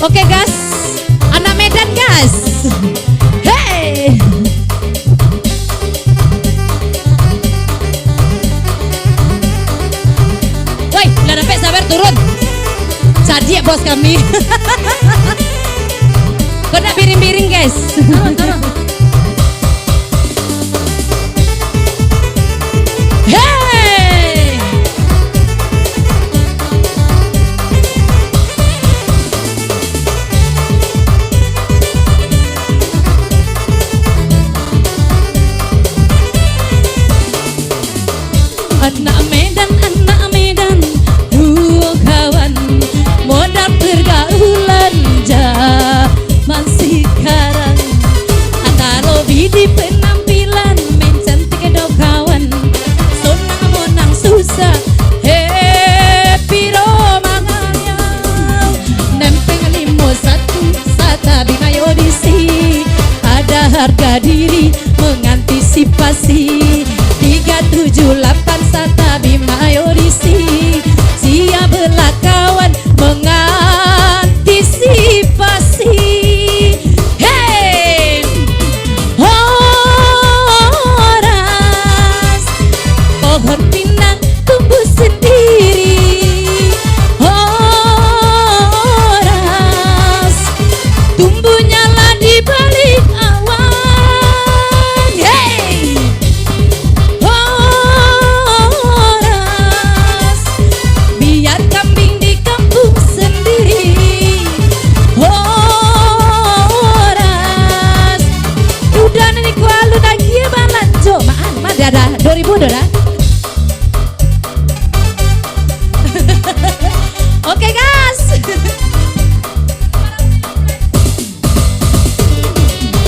Oke gas, anak Medan gas. Hey. Woi, udah sampai sabar turun. Jadi bos kami. Kena piring-piring guys. Turun. Hey. Anak Medan, dua kawan, modal pergaulan zaman sekarang. Antara di penampilan, main cantik do kawan, sonang monang susah, happy romanganya. Nempeng limo satu, sata bimayo disi, ada harga diri mengantisipasi. 378 sata bimayo disi, siap belah kawan mengantisipasi. Hey, horas pohon pinang tumbuh sendiri, horas tumbuhnya lah di balik awan. Hey, horas biar kambing di kampung sendiri, horas udah nih kualu lagi ya balanjo mah ada 2000 dolar. Oke guys.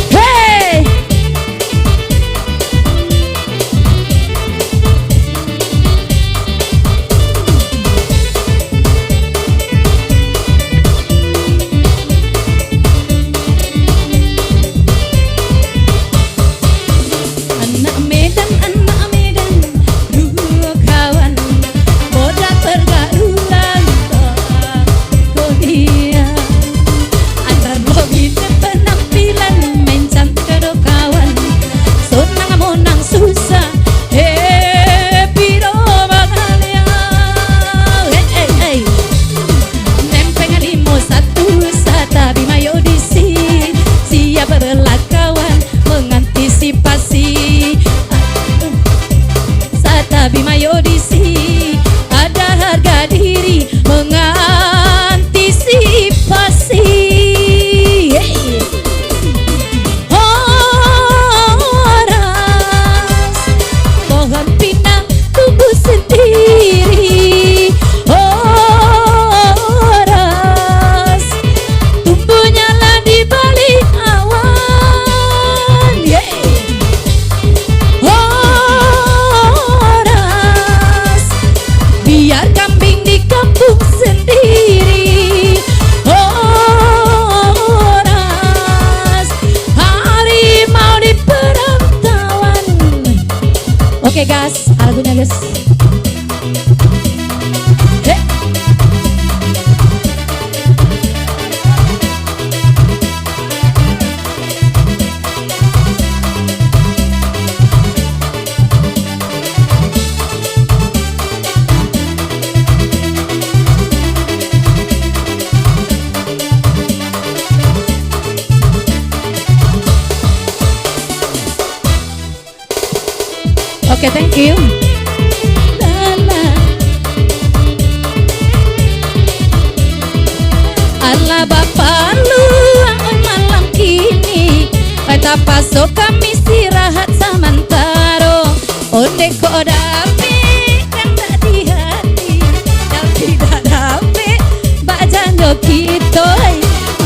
Hey. Anak Medan, dua kawan, modal pergaulan dia. Antar lobby penampilan, main cantik do kawan, sonang monang susah, happy romanganya. Hey, hey, nempeng limo satu, sata bimayo disi, siap belah kawan mengantisipasi. Sata bimayo disi, ada harga diri mengantisipasi. Hey. Horas pohon pinang tumbuh sendiri, horas tumbuhnya lah di balik awan. Hey. Horas biar kambing di kampung sendiri, horas harimau di perantauan. Oke guys, lagunya guys. Hey. Oke, thank you. Allah bapak lu malam kini, kita pasok kami istirahat sementara. Onde kok dame kan tak di hati, yang tidak dame bak janjo kita.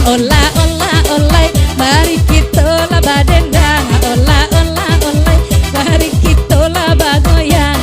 Olah olah olai, mari kita lah badendang. Olah olah olai, mari kita lah bagoyang.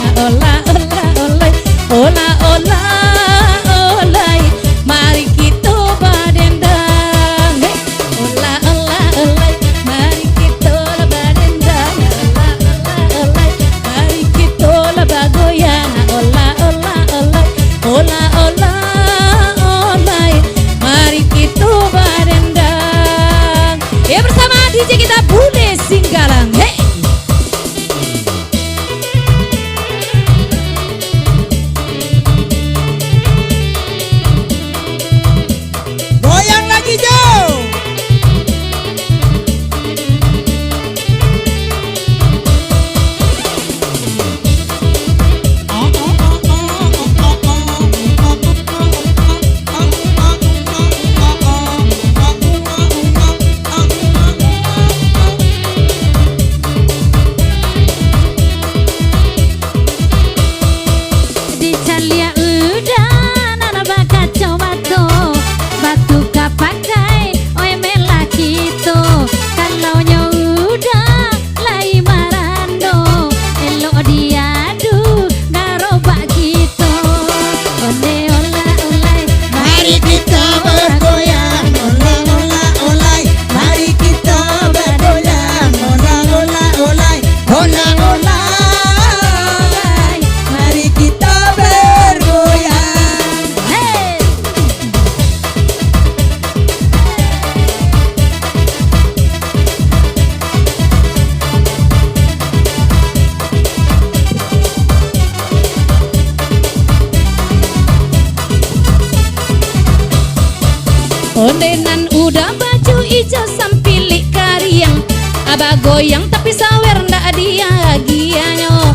Ondenan udah baju ijo sampilik kariang, abah goyang tapi sawer ndak dia gianyo.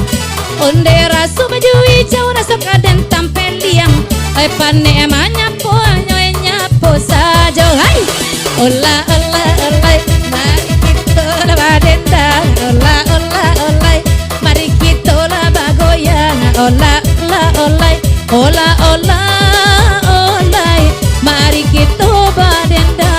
Onde rasu baju ijo rasu kaden tampil liang, oi pane emanya po nyoy nyapo sajo. Hai ola ola olai, mari kita lah dendang. Ola ola olai, mari kita lah bagoyang. Ola ola olai, ola ola olai, mari kita badendang.